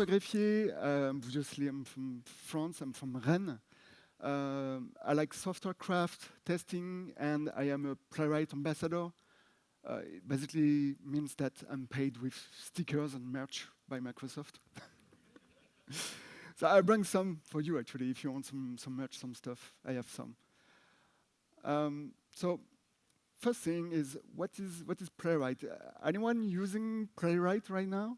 Jean-François Greffier. Obviously, I'm from France. I'm from Rennes. I like software craft testing, and I am a Playwright ambassador. It basically means that I'm paid with stickers and merch by Microsoft. So I bring some for you, actually, if you want some merch, some stuff. I have some. So first thing is, what is Playwright? Anyone using Playwright right now?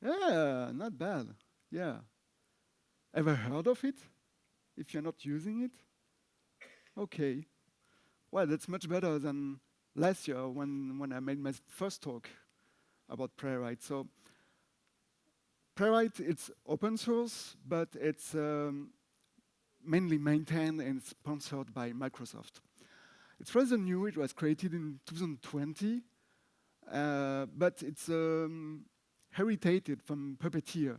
Yeah, not bad. Yeah. Ever heard of it? If you're not using it? Okay. Well, that's much better than last year when I made my first talk about Playwright. So Playwright, it's open source, but it's mainly maintained and sponsored by Microsoft. It's rather new. It was created in 2020, but it's heritated from Puppeteer.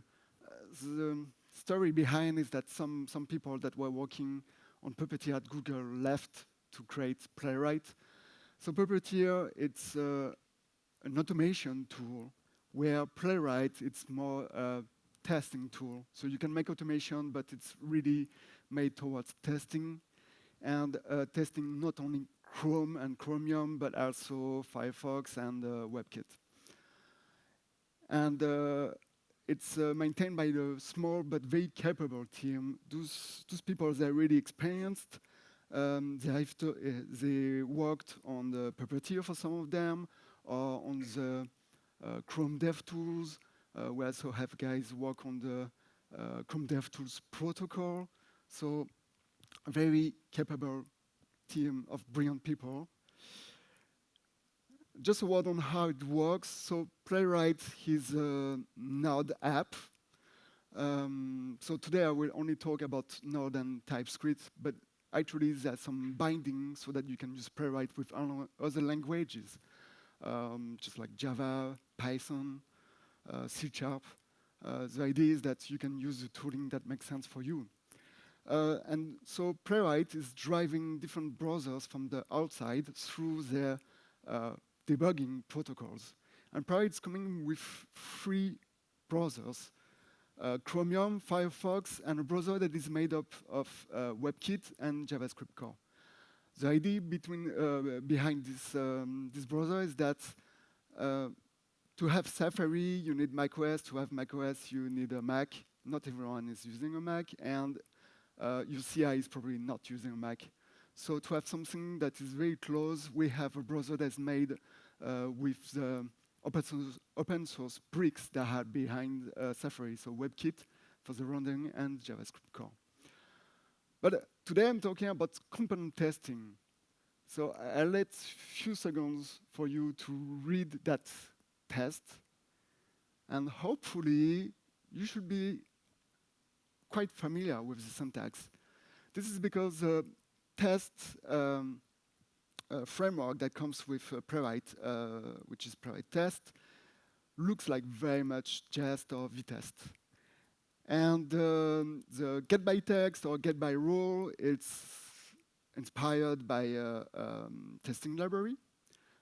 The story behind is that some people that were working on Puppeteer at Google left to create Playwright. So Puppeteer, it's an automation tool, where Playwright, it's more a testing tool. So you can make automation, but it's really made towards testing, and testing not only Chrome and Chromium, but also Firefox and WebKit. And it's maintained by a small but very capable team. Those people, they're really experienced. They worked on the Puppeteer for some of them, or on the Chrome DevTools. We also have guys work on the Chrome DevTools protocol. So a very capable team of brilliant people. Just a word on how it works. So Playwright is a Node app. So today I will only talk about Node and TypeScript, but actually there's some binding so that you can use Playwright with other languages, just like Java, Python, C#. The idea is that you can use the tooling that makes sense for you. And so Playwright is driving different browsers from the outside through their debugging protocols. And Playwright is coming with 3 browsers: Chromium, Firefox, and a browser that is made up of WebKit and JavaScript core. The idea behind this browser is that to have Safari, you need macOS. To have macOS, you need a Mac. Not everyone is using a Mac, and UCI is probably not using a Mac. So to have something that is very close, we have a browser that's made with the open source bricks that are behind Safari, so WebKit for the rendering and JavaScript core. But today I'm talking about component testing. So I'll let a few seconds for you to read that test, and hopefully you should be quite familiar with the syntax. This is because the test framework that comes with Playwright, which is Playwright test, looks like very much Jest or vtest. And the get-by-text or get-by-rule, it's inspired by a testing library.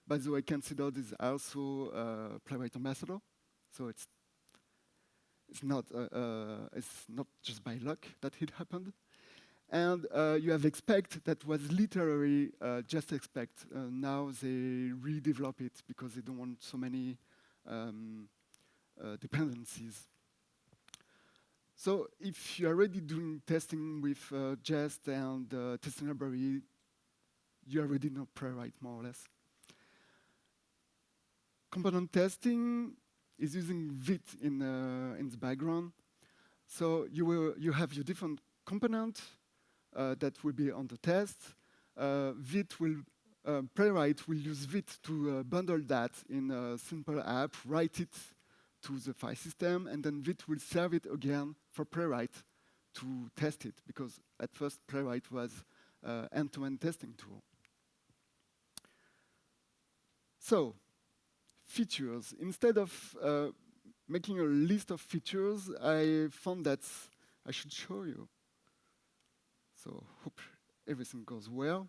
By the way, considered is also a Playwright ambassador, so it's not just by luck that it happened. And you have expect that was literally just expect. Now they redevelop it because they don't want so many dependencies. So if you're already doing testing with Jest and testing library, you already know Playwright more or less. Component testing is using Vite in the background. So you have your different component that will be on the test. Playwright will use Vite to bundle that in a simple app, write it to the file system, and then Vite will serve it again for Playwright to test it, because at first Playwright was an end-to-end testing tool. So, features. Instead of making a list of features, I found that I should show you. So, hope everything goes well.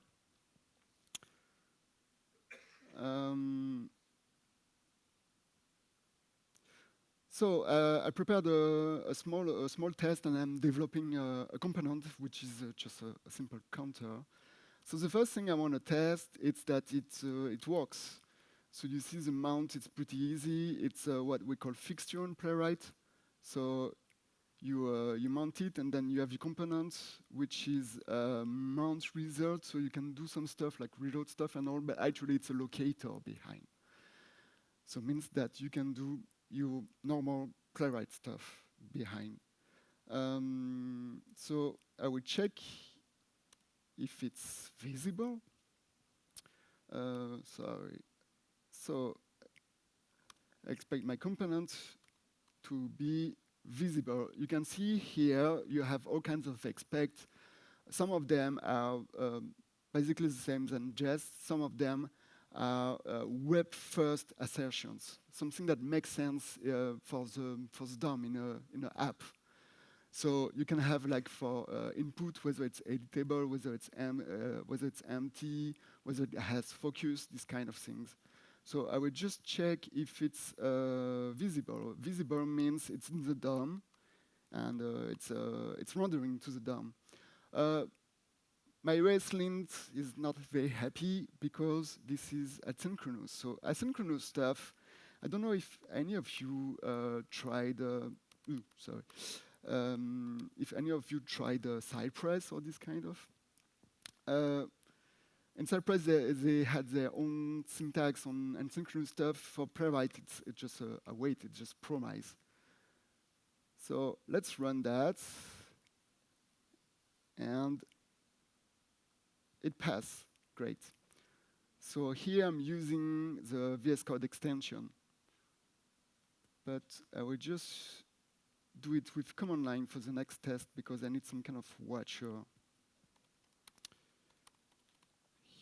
So I prepared a small test, and I'm developing a component which is just a simple counter. So the first thing I want to test is that it works. So you see the mount, it's pretty easy. It's what we call fixture in Playwright. So you mount it, and then you have your component, which is mount result. So you can do some stuff like reload stuff and all, but actually it's a locator behind. So it means that you can do your normal Playwright stuff behind. So I will check if it's visible. Sorry. So I expect my component to be visible. You can see here you have all kinds of expect. Some of them are basically the same as jest. Some of them are web-first assertions, something that makes sense for the DOM in an app. So you can have like for input, whether it's editable, whether it's empty, whether it has focus, these kind of things. So I will just check if it's visible. Visible means it's in the DOM, and it's rendering to the DOM. My racelint is not very happy because this is asynchronous. So asynchronous stuff, I don't know if any of you tried, sorry. If any of you tried Cypress or this kind of. In Cypress, they had their own syntax on asynchronous stuff. For Playwright, it's just a wait, it's just promise. So let's run that. And it passed. Great. So here I'm using the VS Code extension. But I will just do it with command line for the next test because I need some kind of watcher.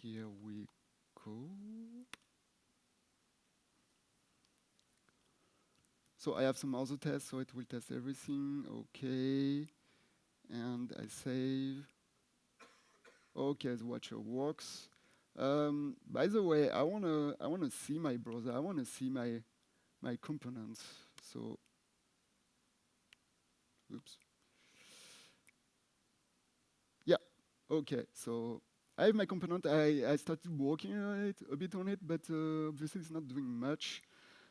Here we go. So I have some other tests, so it will test everything. OK. And I save. OK, the watcher works. By the way, I wanna see my browser. I wanna see my components. So, oops. Yeah. OK. So I have my component. I started working on it a bit on it, but obviously it's not doing much.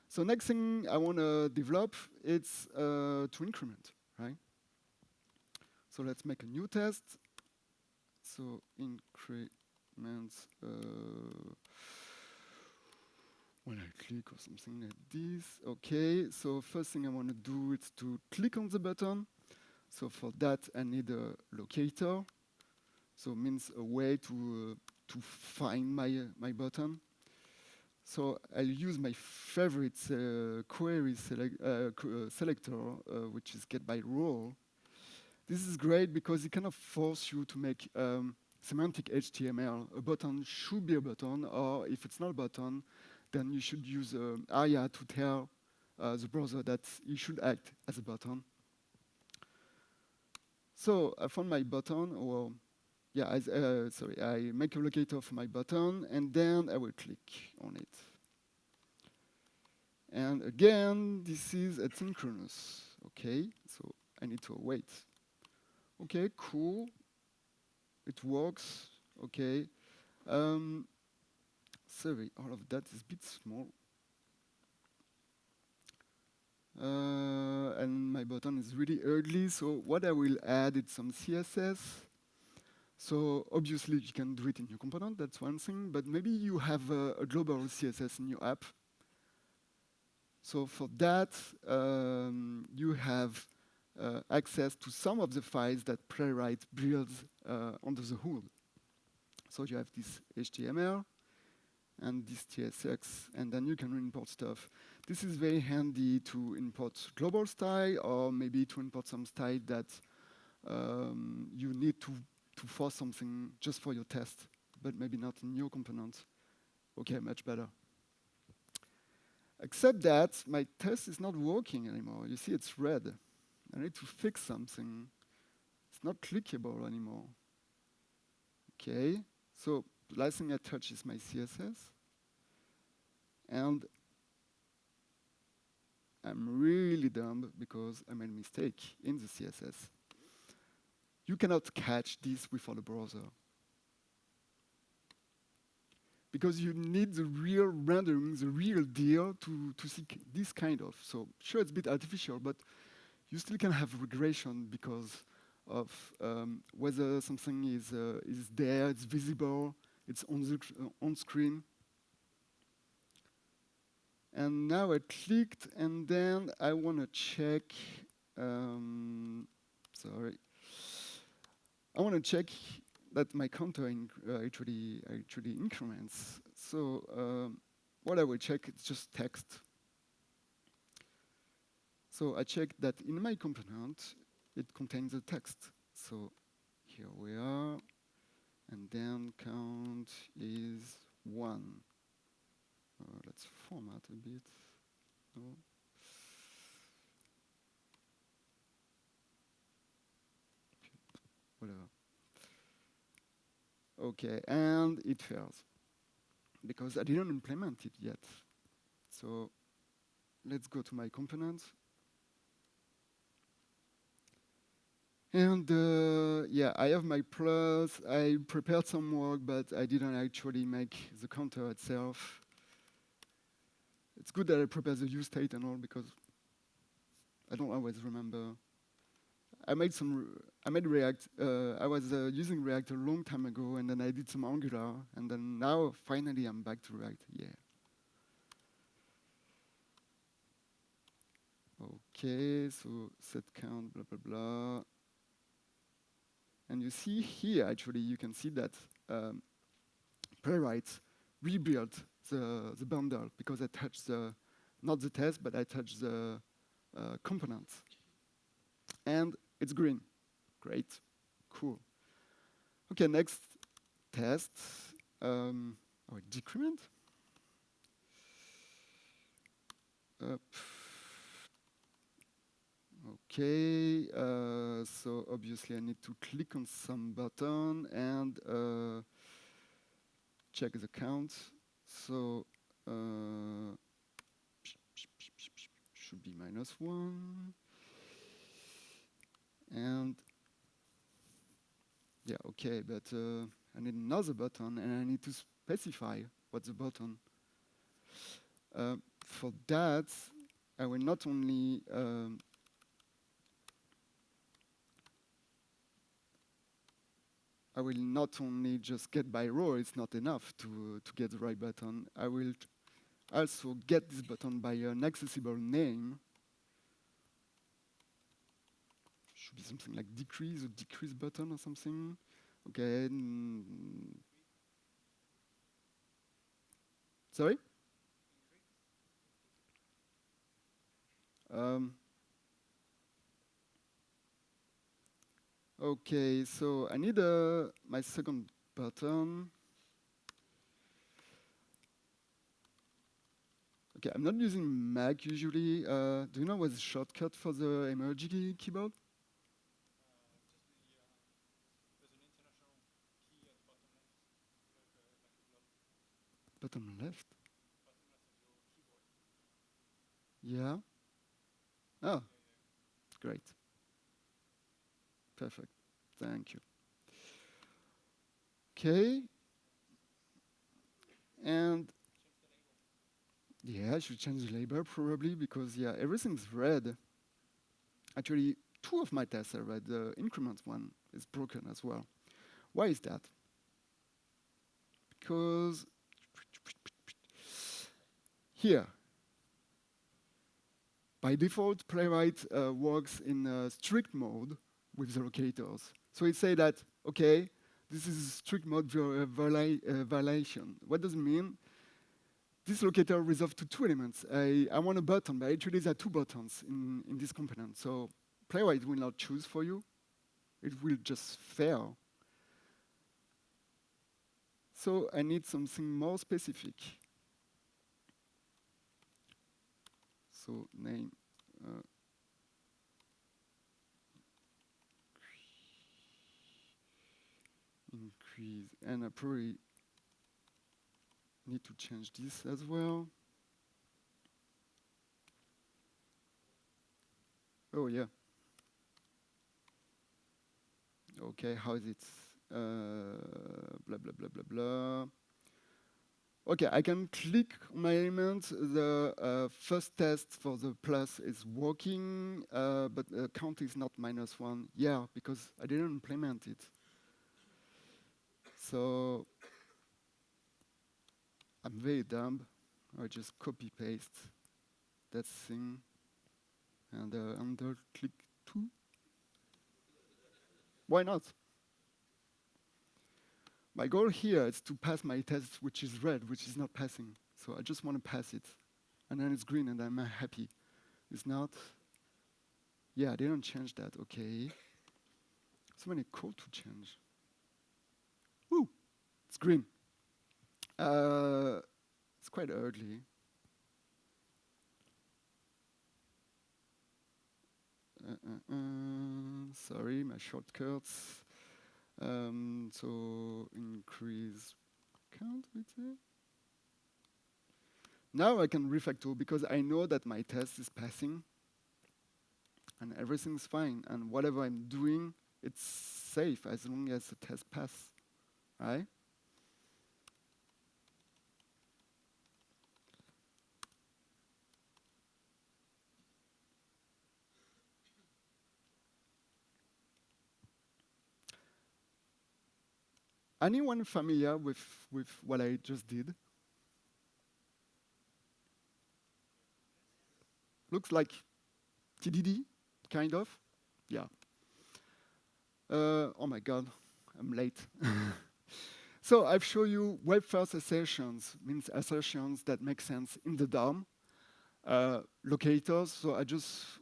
So next thing I want to develop, it's to increment, right? So let's make a new test. So increments when I click or something like this. OK, so first thing I want to do is to click on the button. So for that, I need a locator. So it means a way to find my button. So I'll use my favorite query selector, which is get by role. This is great because it kind of forces you to make semantic HTML. A button should be a button, or if it's not a button, then you should use ARIA to tell the browser that it should act as a button. So I found my button, or yeah, I make a locator for my button, and then I will click on it. And again, this is asynchronous. OK, so I need to wait. OK, cool. It works. OK. Sorry, all of that is a bit small. And my button is really ugly, so what I will add is some CSS. So obviously, you can do it in your component, that's one thing, but maybe you have a global CSS in your app. So for that, you have access to some of the files that Playwright builds under the hood. So you have this HTML and this TSX, and then you can import stuff. This is very handy to import global style, or maybe to import some style that you need to force something just for your test, but maybe not in your component. OK, much better. Except that my test is not working anymore. You see, it's red. I need to fix something. It's not clickable anymore. OK, so the last thing I touch is my CSS. And I'm really dumb because I made a mistake in the CSS. You cannot catch this without a browser. Because you need the real rendering, the real deal to see this kind of. So sure, it's a bit artificial, but you still can have regression because of whether something is there, it's visible, it's on the on screen. And now I clicked, and then I want to check. Sorry, I want to check that my counter actually increments. So what I will check is just text. So I check that in my component, it contains the text. So here we are, and then count is 1. Let's format a bit. No. Whatever. Okay, and it fails because I didn't implement it yet. So let's go to my component. And yeah, I have my plus. I prepared some work, but I didn't actually make the counter itself. It's good that I prepared the use state and all because I don't always remember. I made React. I was using React a long time ago, and then I did some Angular, and then now finally I'm back to React. Yeah. Okay, so set count, blah blah blah. And you see here, actually, you can see that Playwright rebuilt the bundle because I touched not the test, but I touched the component. And it's green. Great. Cool. Okay, next test. Decrement? Okay, so obviously I need to click on some button and check the count. So should be -1. And yeah, okay, but I need another button and I need to specify what's the button. For that, I will not only just get by row, it's not enough to get the right button. I will also get this button by an accessible name. Should be something like decrease button or something. Okay. Sorry? Okay, so I need my second button. Okay, I'm not using Mac usually. Do you know what's the shortcut for the emoji keyboard? Bottom left? Yeah? Oh, great. Perfect. Thank you. Okay. And yeah, I should change the label probably because yeah, everything's red. Actually, 2 of my tests are red. The increment one is broken as well. Why is that? Because here, by default, Playwright works in strict mode with the locators. So it say that, okay, this is strict mode violation. What does it mean? This locator resolves to 2 elements. I want a button, but actually there are 2 buttons in this component. So Playwright will not choose for you. It will just fail. So I need something more specific. So name. Increase. And I probably need to change this as well. Oh yeah. Okay, how is it? Blah blah blah blah blah. Okay, I can click on my element. The first test for the plus is working, but the count is not -1. Yeah, because I didn't implement it. So I'm very dumb. I just copy paste that thing and under click 2. Why not? My goal here is to pass my test, which is red, which is not passing. So I just want to pass it. And then it's green, and I'm happy. It's not. Yeah, I didn't change that. Okay. So many code to change. Woo! It's green. It's quite ugly. Sorry, my shortcuts. So increase count, we'd say. Now I can refactor because I know that my test is passing and everything's fine. And whatever I'm doing, it's safe as long as the test passes, right? Anyone familiar with what I just did? Looks like TDD, kind of. Yeah. Oh my God, I'm late. So I've shown you web-first assertions, means assertions that make sense in the DOM. Locators, so I just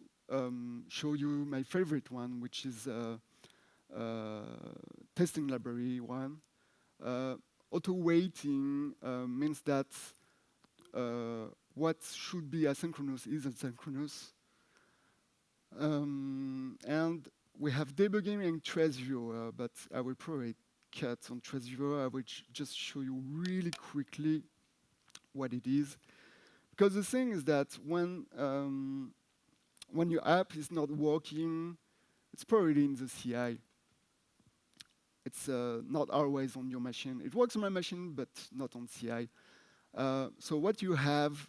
show you my favorite one, which is testing library one. Auto-waiting means that what should be asynchronous is asynchronous. And we have debugging and trace viewer, but I will probably cut on trace viewer. I will just show you really quickly what it is. Because the thing is that when your app is not working, it's probably in the CI. It's not always on your machine. It works on my machine, but not on CI. So what you have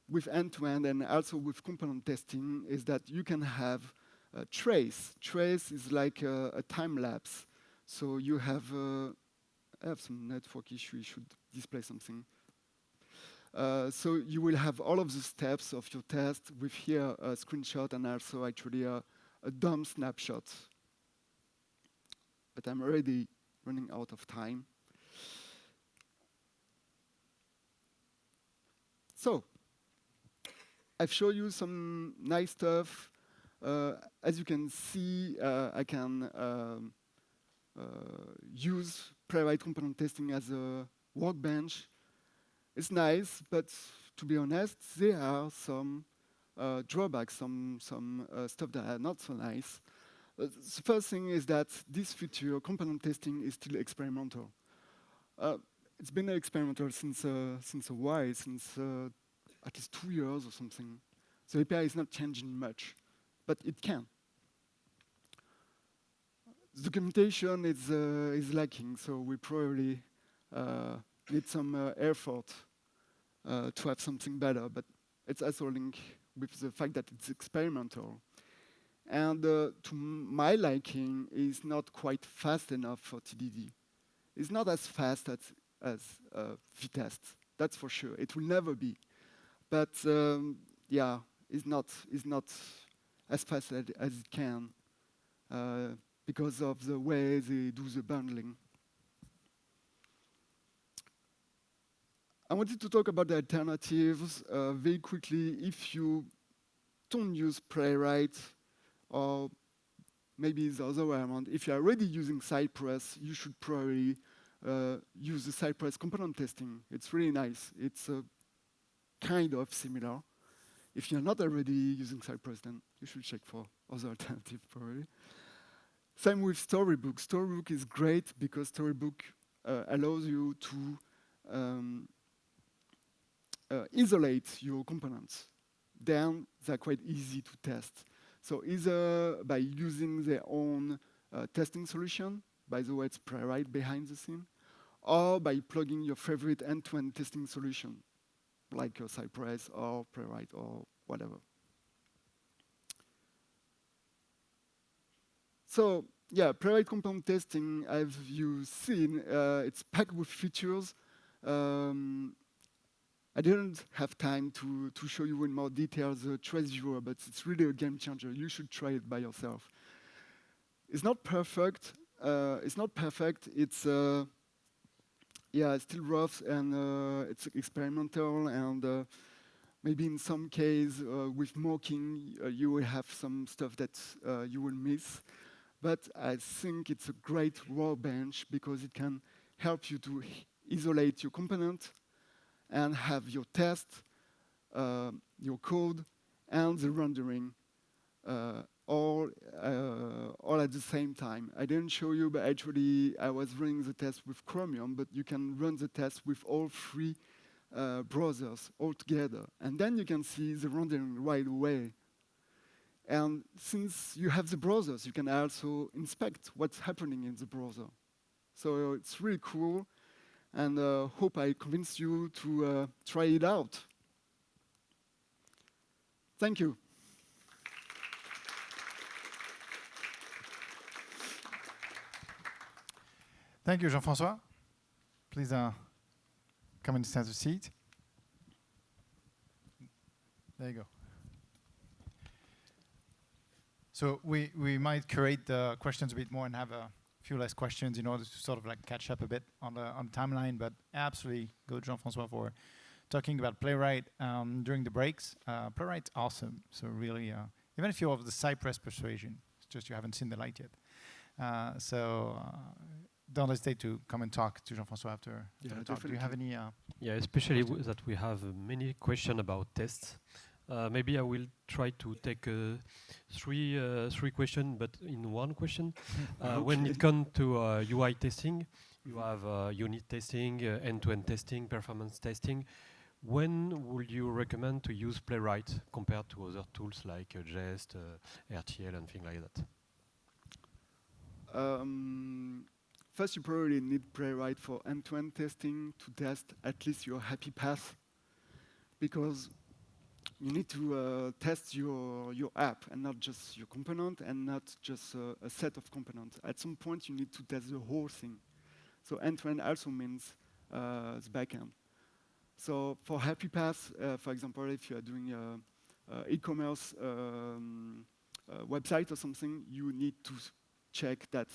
with end-to-end and also with component testing is that you can have a trace. Trace is like a time lapse. So you have, I have some network issue. You should display something. So you will have all of the steps of your test with here a screenshot and also actually a DOM snapshot. But I'm already running out of time. So I've shown you some nice stuff. As you can see, I can use Playwright component testing as a workbench. It's nice, but to be honest, there are some drawbacks, some stuff that are not so nice. The first thing is that this feature, component testing, is still experimental. It's been experimental since a while, since at least 2 years or something. The API is not changing much, but it can. The documentation is lacking, so we probably need some effort to have something better, but it's also linked with the fact that it's experimental. And to my liking, is not quite fast enough for TDD. It's not as fast as VTest, that's for sure. It will never be. But yeah, it's not as fast as it can because of the way they do the bundling. I wanted to talk about the alternatives very quickly. If you don't use Playwright, or maybe the other way around, if you're already using Cypress, you should probably use the Cypress component testing. It's really nice. It's kind of similar. If you're not already using Cypress, then you should check for other alternatives probably. Same with Storybook. Storybook is great because Storybook allows you to isolate your components. Then they're quite easy to test. So either by using their own testing solution, by the way, it's Playwright behind the scene, or by plugging your favorite end-to-end testing solution, like Cypress or Playwright or whatever. So yeah, Playwright component testing, as you've seen, it's packed with features. I didn't have time to show you in more detail the trace viewer, but it's really a game changer. You should try it by yourself. It's not perfect. It's yeah, it's still rough and it's experimental, and maybe in some case with mocking you will have some stuff that you will miss. But I think it's a great workbench because it can help you to isolate your component and have your test, your code, and the rendering all at the same time. I didn't show you, but actually I was running the test with Chromium, but you can run the test with all three browsers all together. And then you can see the rendering right away. And since you have the browsers, you can also inspect what's happening in the browser. So it's really cool, and hope I convinced you to try it out. Thank you. Thank you, Jean-François. Please come and have a seat. There you go. So we might curate the questions a bit more and have a few less questions in order to sort of like catch up a bit on the timeline. But absolutely, go Jean-François for talking about Playwright during the breaks. Playwright's awesome. So really, even if you're of the Cypress persuasion, it's just you haven't seen the light yet. Don't hesitate to come and talk to Jean-François after the talk. Do you have any? Yeah, especially that we have many questions about tests. Maybe I will try to take three questions, but in one question. Okay. When it comes to UI testing, you have unit testing, end-to-end testing, performance testing. When would you recommend to use Playwright compared to other tools like Jest, RTL, and things like that? First, you probably need Playwright for end-to-end testing to test at least your happy path, because you need to test your app and not just your component and not just a set of components. At some point, you need to test the whole thing. So end-to-end also means the backend. So for happy path, for example, if you are doing an e-commerce website or something, you need to check that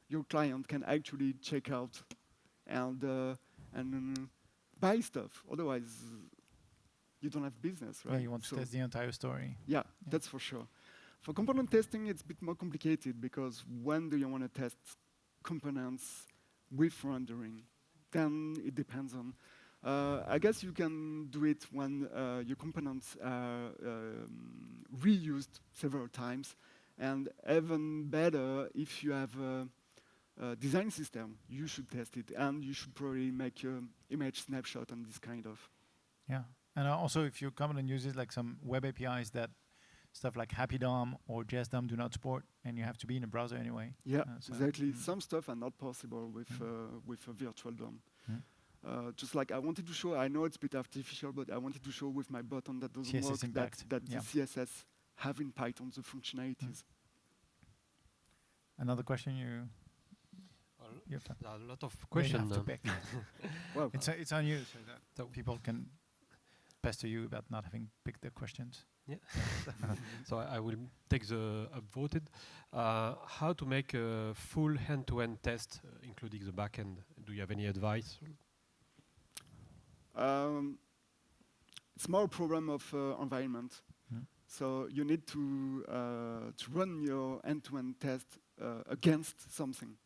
your client can actually check out and buy stuff. Otherwise, you don't have business, right? Yeah, you want to test the entire story. Yeah, that's for sure. For component testing, it's a bit more complicated because when do you want to test components with rendering? Then it depends on. I guess you can do it when your components are reused several times, and even better if you have a design system, you should test it, and you should probably make your image snapshot and this kind of. Yeah. And also, if your component uses like some web APIs that stuff like HappyDOM or JSDOM do not support, and you have to be in a browser anyway. Yeah, exactly. Some stuff are not possible with a virtual DOM. Just like I wanted to show, I know it's a bit artificial, but I wanted to show with my button that doesn't CSS work impact. that the CSS have in Python the functionalities. Another question a lot of questions. You have to pick. Well, it's on you, so people can pester you about not having picked the questions. Yeah. So I will take the upvoted. How to make a full end-to-end test, including the backend? Do you have any advice? It's more a problem of environment. So you need to run your end-to-end test against something.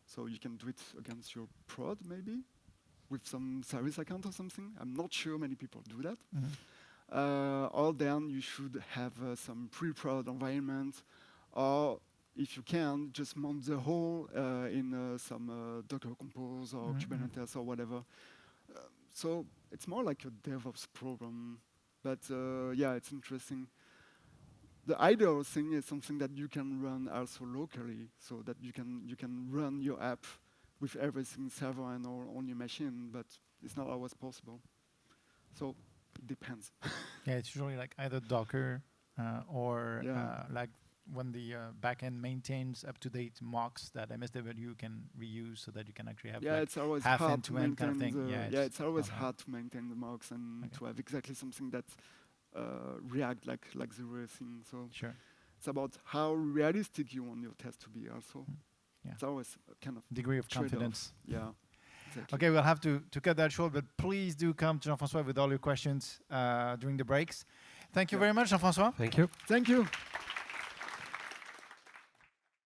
So you can do it against your prod, maybe, with some service account or something. I'm not sure many people do that. Or then you should have some pre-prod environment, or if you can, just mount the whole in some Docker Compose or Kubernetes or whatever. So it's more like a DevOps problem, but yeah, it's interesting. the ideal thing is something that you can run also locally, so that you can run your app with everything server and all on your machine, but it's not always possible. So it depends. Yeah, it's usually like either Docker or like when the backend maintains up-to-date mocks that MSW can reuse, so that you can actually have It's always half hard end-to-end maintain kind of thing. it's always hard to maintain the mocks and to have exactly something that react like the real thing. So Sure. it's about how realistic you want your test to be also. Yeah. It's always a kind of Degree of trade-off. confidence. Yeah. Exactly. Okay, we'll have to cut that short, but please do come to Jean-François with all your questions during the breaks. Thank you very much, Jean-François. Thank you. Thank you.